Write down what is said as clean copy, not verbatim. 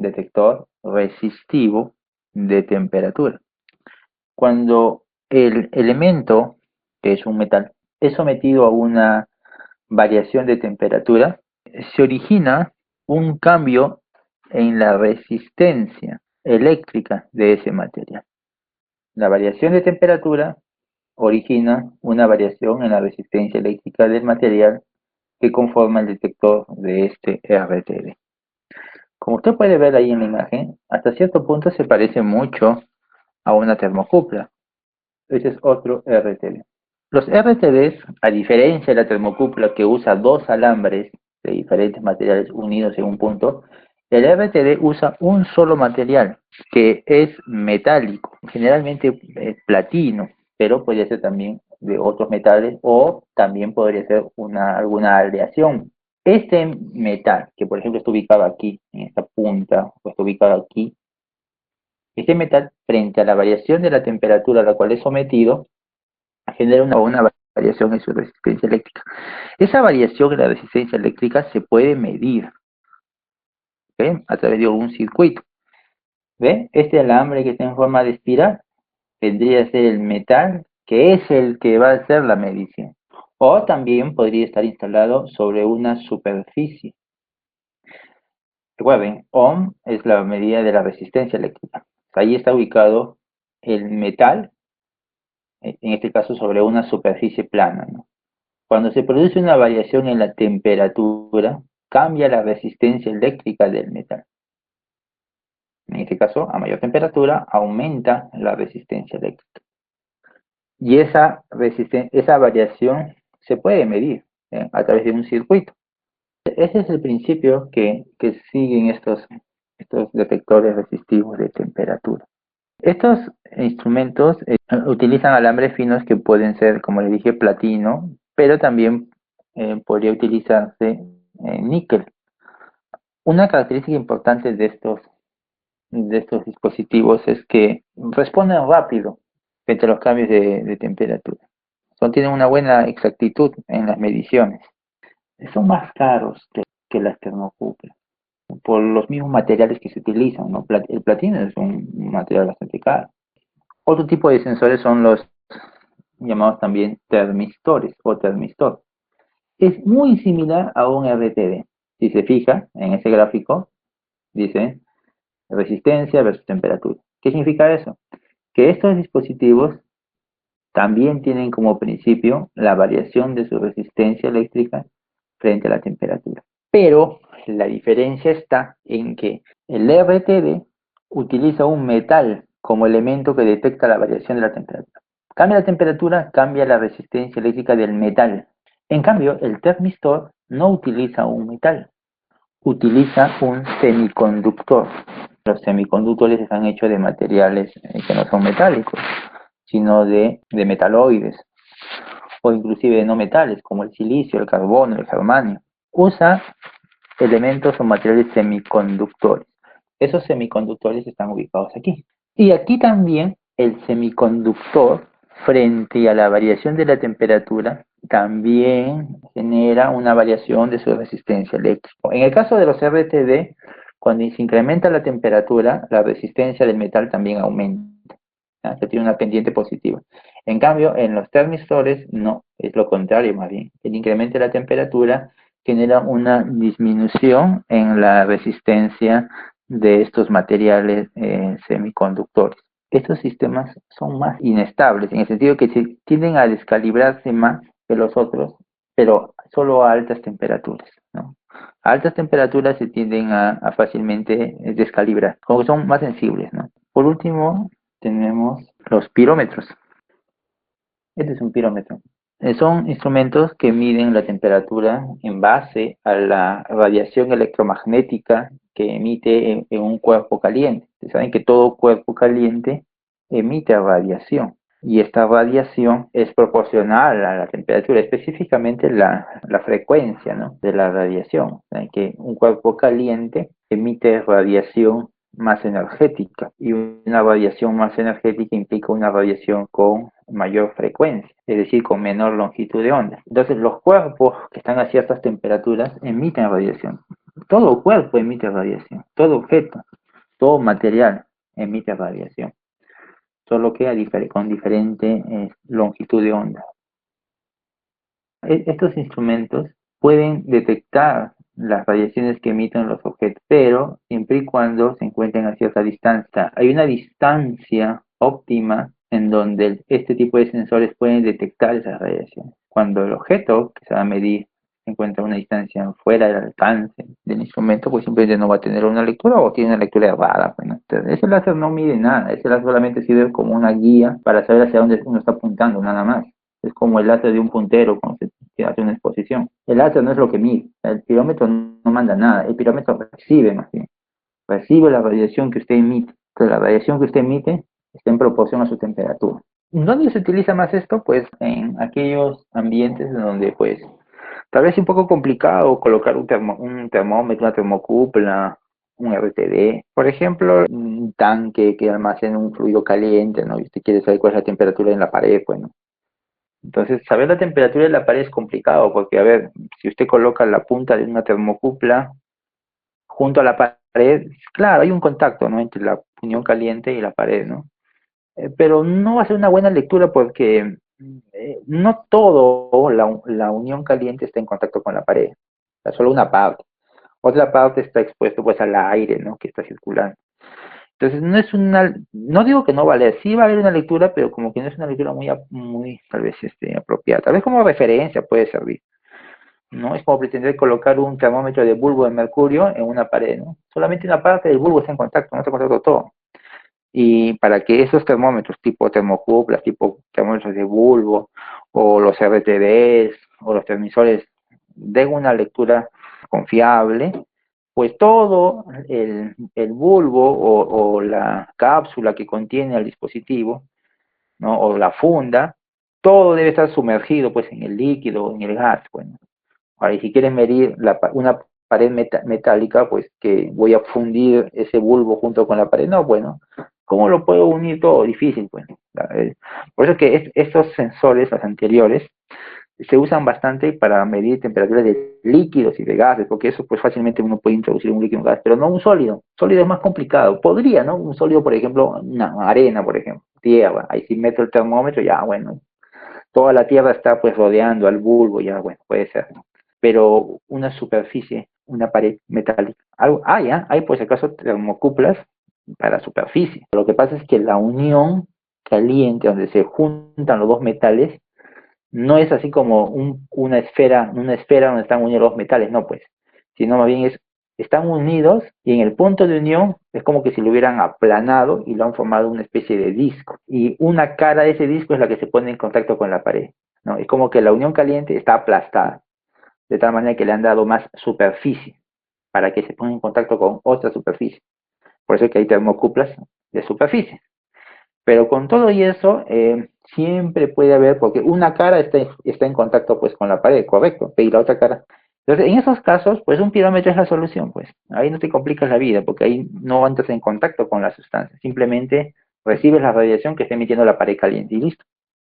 detector resistivo de temperatura. Cuando el elemento, que es un metal, es sometido a una variación de temperatura, se origina un cambio en la resistencia eléctrica de ese material. La variación de temperatura origina una variación en la resistencia eléctrica del material que conforma el detector de este RTD. Como usted puede ver ahí en la imagen, hasta cierto punto se parece mucho a una termocupla. Ese es otro RTD. Los RTDs, a diferencia de la termocupla que usa dos alambres de diferentes materiales unidos en un punto, el RTD usa un solo material que es metálico, generalmente platino, pero podría ser también de otros metales o también podría ser alguna aleación. Este metal, que por ejemplo está ubicado aquí, en esta punta, o está ubicado aquí, este metal, frente a la variación de la temperatura a la cual es sometido, genera una variación en su resistencia eléctrica. Esa variación en la resistencia eléctrica se puede medir, ¿okay?, a través de un circuito. ¿Ve? Este alambre que está en forma de espiral vendría a ser el metal que es el que va a hacer la medición. O también podría estar instalado sobre una superficie. Recuerden, ohm es la medida de la resistencia eléctrica. Ahí está ubicado el metal, en este caso sobre una superficie plana, ¿no? Cuando se produce una variación en la temperatura, cambia la resistencia eléctrica del metal. En este caso, a mayor temperatura, aumenta la resistencia eléctrica. Y esa variación se puede medir a través de un circuito. Ese es el principio que siguen estos detectores resistivos de temperatura. Estos instrumentos utilizan alambres finos que pueden ser, como les dije, platino, pero también podría utilizarse níquel. Una característica importante de estos dispositivos es que responden rápido frente a los cambios de temperatura. Tienen una buena exactitud en las mediciones. Son más caros que las termocuplas por los mismos materiales que se utilizan, ¿no? El platino es un material bastante caro. Otro tipo de sensores son los llamados también termistores o termistor. Es muy similar a un RTD. Si se fija en ese gráfico, dice resistencia versus temperatura. ¿Qué significa eso? Que estos dispositivos también tienen como principio la variación de su resistencia eléctrica frente a la temperatura. Pero la diferencia está en que el RTD utiliza un metal como elemento que detecta la variación de la temperatura. Cambia la temperatura, cambia la resistencia eléctrica del metal. En cambio, el termistor no utiliza un metal, utiliza un semiconductor. Los semiconductores están hechos de materiales que no son metálicos, sino de metaloides, o inclusive de no metales, como el silicio, el carbono, el germanio. Usa elementos o materiales semiconductores. Esos semiconductores están ubicados aquí. Y aquí también el semiconductor, frente a la variación de la temperatura, también genera una variación de su resistencia eléctrica. En el caso de los RTD, cuando se incrementa la temperatura, la resistencia del metal también aumenta. Se tiene una pendiente positiva. En cambio, en los termistores, no, es lo contrario más bien. El incremento de la temperatura genera una disminución en la resistencia de estos materiales semiconductores. Estos sistemas son más inestables, en el sentido que se tienden a descalibrarse más que los otros, pero solo a altas temperaturas, ¿no? A altas temperaturas se tienden a fácilmente descalibrar, como que son más sensibles, ¿no? Por último, tenemos los pirómetros. Este es un pirómetro. Son instrumentos que miden la temperatura en base a la radiación electromagnética que emite en un cuerpo caliente. Ustedes saben que todo cuerpo caliente emite radiación y esta radiación es proporcional a la temperatura, específicamente la frecuencia, ¿no?, de la radiación. Saben que un cuerpo caliente emite radiación más energética y una radiación más energética implica una radiación con mayor frecuencia, es decir, con menor longitud de onda. Entonces los cuerpos que están a ciertas temperaturas emiten radiación. Todo cuerpo emite radiación, todo objeto. todo material emite radiación, solo que con diferente longitud de onda. Estos instrumentos pueden detectar las radiaciones que emiten los objetos, pero siempre y cuando se encuentren a cierta distancia. Hay una distancia óptima en donde este tipo de sensores pueden detectar esas radiaciones. Cuando el objeto que se va a medir se encuentra a una distancia fuera del alcance del instrumento, pues simplemente no va a tener una lectura o tiene una lectura errada. Pues, ¿no? Entonces, ese láser no mide nada, ese láser solamente sirve como una guía para saber hacia dónde uno está apuntando, nada más. Es como el láser de un puntero cuando se hace una exposición. El láser no es lo que mide, el pirómetro no manda nada, el pirómetro recibe más bien, recibe la radiación que usted emite. Entonces, la radiación que usted emite está en proporción a su temperatura. ¿Dónde se utiliza más esto? Pues en aquellos ambientes en donde pues tal vez es un poco complicado colocar un termómetro, una termocúpula, un RTD. Por ejemplo, un tanque que almacena un fluido caliente, ¿no? Y usted quiere saber cuál es la temperatura en la pared, pues, ¿no? Entonces, saber la temperatura de la pared es complicado porque, a ver, si usted coloca la punta de una termocupla junto a la pared, claro, hay un contacto, ¿no? Entre la unión caliente y la pared, ¿no? Pero no va a ser una buena lectura porque no todo la unión caliente está en contacto con la pared, o sea, solo una parte. Otra parte está expuesto pues al aire, ¿no? Que está circulando. Entonces no digo que no vale, sí va a haber una lectura, pero como que no es una lectura muy tal vez apropiada. Tal vez como referencia puede servir, ¿no? Es como pretender colocar un termómetro de bulbo de mercurio en una pared, ¿no? Solamente una parte del bulbo está en contacto, no está en contacto todo. Y para que esos termómetros tipo termocuplas, tipo termómetros de bulbo, o los RTDs, o los transmisores den una lectura confiable, pues todo el bulbo o la cápsula que contiene el dispositivo, ¿no? O la funda, todo debe estar sumergido pues en el líquido, en el gas. Bueno, ahora, y si quieres medir una pared metálica, pues que voy a fundir ese bulbo junto con la pared, no, bueno, ¿cómo lo puedo unir todo? Difícil, pues. Por eso que estos sensores, los anteriores, se usan bastante para medir temperaturas de líquidos y de gases, porque eso pues fácilmente uno puede introducir un líquido en gas, pero no un sólido. Sólido es más complicado. Podría, ¿no? Un sólido, por ejemplo, una arena, por ejemplo, tierra. Ahí si meto el termómetro, ya, bueno, toda la tierra está pues rodeando al bulbo, ya, bueno, puede ser, ¿no? Pero una superficie, una pared metálica, algo, hay por si acaso termocuplas para superficie. Lo que pasa es que la unión caliente, donde se juntan los dos metales, no es así como una esfera donde están unidos los metales, no pues, sino más bien están unidos y en el punto de unión es como que si lo hubieran aplanado y lo han formado una especie de disco. Y una cara de ese disco es la que se pone en contacto con la pared, ¿no? Es como que la unión caliente está aplastada, de tal manera que le han dado más superficie para que se ponga en contacto con otra superficie. Por eso es que hay termocuplas de superficie. Pero con todo y eso, siempre puede haber, porque una cara está en contacto pues con la pared, correcto, y la otra cara. Entonces, en esos casos, pues un pirómetro es la solución, pues. Ahí no te complicas la vida, porque ahí no entras en contacto con la sustancia. Simplemente recibes la radiación que está emitiendo la pared caliente y listo.